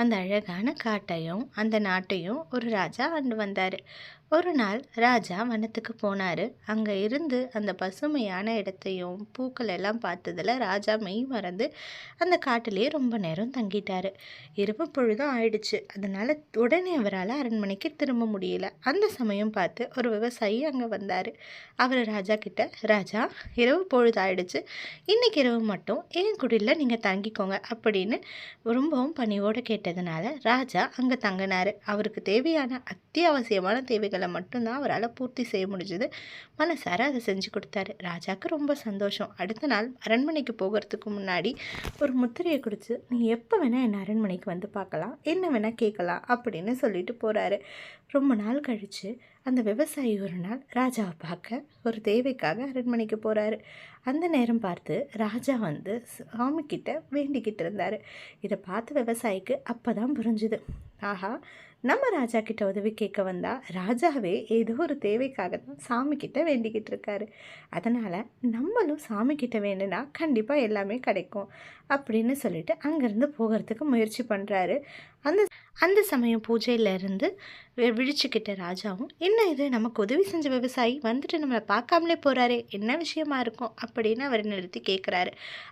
அந்த அழகான காட்டையும் அந்த நாட்டையும் ஒரு ராஜா ஆண்டு வந்தார். ஒரு நாள் ராஜா வனத்துக்கு போனார். அங்கே இருந்து அந்த பசுமையான இடத்தையும் பூக்கள் எல்லாம் பார்த்ததில் ராஜா மெய் மறந்து அந்த காட்டிலேயே ரொம்ப நேரம் தங்கிட்டார். இரவு பொழுதும் ஆயிடுச்சு. அதனால் உடனே அவரால் அரண்மனைக்கு திரும்ப முடியல. அந்த சமயம் பார்த்து ஒரு விவசாயி அங்கே வந்தார். அவர் ராஜா கிட்ட, ராஜா, இரவு பொழுது ஆயிடுச்சு, இன்னைக்கு இரவு மட்டும் என் குடியில் நீங்கள் தங்கிக்கோங்க அப்படின்னு ரொம்பவும் பணிவோடு கேட்டதுனால ராஜா அங்கே தங்கினார். அவருக்கு தேவையான அத்தியாவசியமான தேவைகளை மட்டும்தான் அவரால் பூர்த்தி செய்ய முடிஞ்சது. மனசார அதை செஞ்சு கொடுத்தாரு. ராஜாவுக்கு ரொம்ப சந்தோஷம். அடுத்த நாள் அரண்மனைக்கு போகிறதுக்கு முன்னாடி ஒரு முத்திரையை கொடுத்து, நீ எப்போ வேணால் என்ன அரண்மனைக்கு வந்து பார்க்கலாம், என்ன வேணால் கேட்கலாம் அப்படின்னு சொல்லிட்டு போகிறாரு. ரொம்ப நாள் கழித்து அந்த விவசாயி ஒரு நாள் ராஜாவை பார்க்க ஒரு தேவைக்காக அரண்மனைக்கு போகிறாரு. அந்த நேரம் பார்த்து ராஜா வந்து சாமிக்கிட்ட வேண்டிக்கிட்டு இருந்தார். இதை பார்த்து விவசாயிக்கு அப்போ தான் புரிஞ்சுது, ஆஹா, நம்ம ராஜா கிட்ட உதவி கேட்க வந்தால் ராஜாவே ஏதோ ஒரு தேவைக்காக தான் சாமிக்கிட்ட வேண்டிக்கிட்டு இருக்காரு. அதனால் நம்மளும் சாமிக்கிட்ட வேணுன்னா கண்டிப்பாக எல்லாமே கிடைக்கும் அப்படின்னு சொல்லிட்டு அங்கேருந்து போகிறதுக்கு முயற்சி பண்ணுறாரு. அந்த சமயம் பூஜையிலேருந்து விழிச்சுக்கிட்ட ராஜாவும், என்ன இது, நமக்கு உதவி செஞ்ச விவசாயி வந்துட்டு நம்மளை பார்க்காமலே போகிறாரே, என்ன விஷயமா இருக்கும் அப்படின்னு அவர் நிறுத்தி கேட்குறாரு.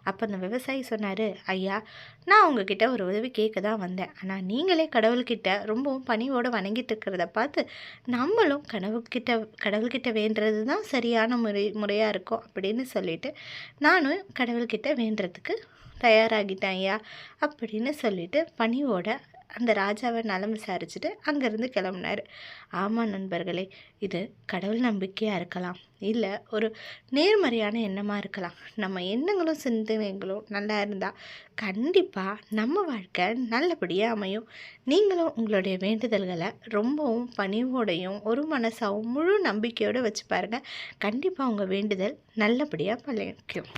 அப்போ அந்த விவசாயி சொன்னார், ஐயா, நான் உங்ககிட்ட ஒரு உதவி கேட்க தான் வந்தேன். ஆனால் நீங்களே கடவுள்கிட்ட ரொம்பவும் பணிவோடு வணங்கிட்டு இருக்கிறத பார்த்து நம்மளும் கடவுள்கிட்ட வேண்டுறது தான் சரியான முறையாக இருக்கும் அப்படின்னு சொல்லிட்டு நானும் கடவுள்கிட்ட வேண்டுறதுக்கு தயாராகிட்டேன் ஐயா அப்படின்னு சொல்லிட்டு பணிவோட அந்த ராஜாவை நலம் விசாரிச்சுட்டு அங்கேருந்து கிளம்புனார். ஆமாம் நண்பர்களே, இது கடவுள் நம்பிக்கையாக இருக்கலாம், இல்லை ஒரு நேர்மறையான எண்ணமாக இருக்கலாம். நம்ம எண்ணங்களும் சிந்தனைகளும் நல்லா இருந்தால் கண்டிப்பாக நம்ம வாழ்க்கை நல்லபடியாக அமையும். நீங்களும் உங்களுடைய வேண்டுதல்களை ரொம்பவும் பணிவோடையும் ஒரு மனசாகவும் முழு நம்பிக்கையோடு வச்சு பாருங்கள். கண்டிப்பாக உங்கள் வேண்டுதல் நல்லபடியாக பலிக்கும்.